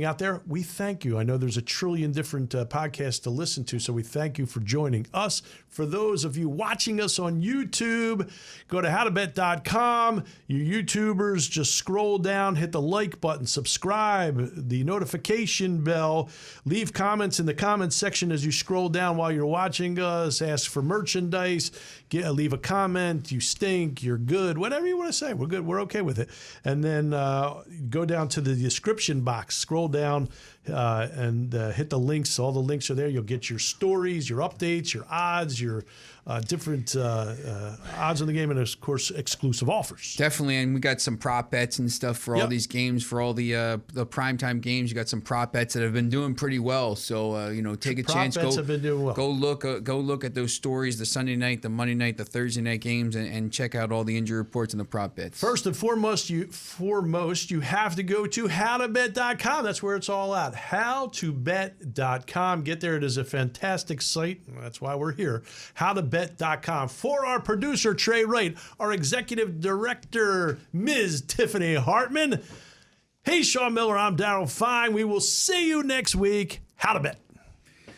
Speaker 2: out there, we thank you. I know there's a trillion different podcasts to listen to, so we thank you for joining us. For those of you watching us on YouTube, go to HowToBet.com. You YouTubers, just scroll down, hit the like button, subscribe, the notification bell, leave comments in the comments section as you scroll down while you're watching us. Ask for merchandise, leave a comment. You stink. You're good. Whatever you want to say, we're good. We're okay with it. And then go down to the description box, scroll down, and hit the links. All the links are there. You'll get your stories, your updates, your odds, your different odds on the game, and of course exclusive offers.
Speaker 3: Definitely, and we got some prop bets and stuff for all these games, for all the primetime games. You got some prop bets that have been doing pretty well. So take a chance.
Speaker 2: Prop bets have been doing well.
Speaker 3: Go look at those stories, the Sunday night, the Monday night, the Thursday night games, and check out all the injury reports and the prop bets.
Speaker 2: First and foremost, you have to go to HowToBet.com. That's where it's all at. HowToBet.com. Get there. It is a fantastic site. That's why we're here. HowToBet.com. For our producer, Trey Wright, our executive director, Ms. Tiffany Hartman. Hey, Sean Miller, I'm Daryl Fein. We will see you next week. How to Bet.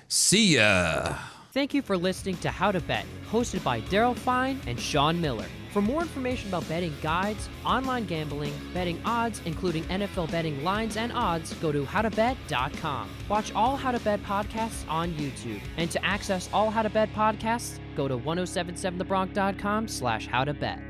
Speaker 3: See ya.
Speaker 1: Thank you for listening to How to Bet, hosted by Daryl Fein and Sean Miller. For more information about betting guides, online gambling, betting odds, including NFL betting lines and odds, go to howtobet.com. Watch all How to Bet podcasts on YouTube. And to access all How to Bet podcasts, go to 1077thebronx.com/howtobet.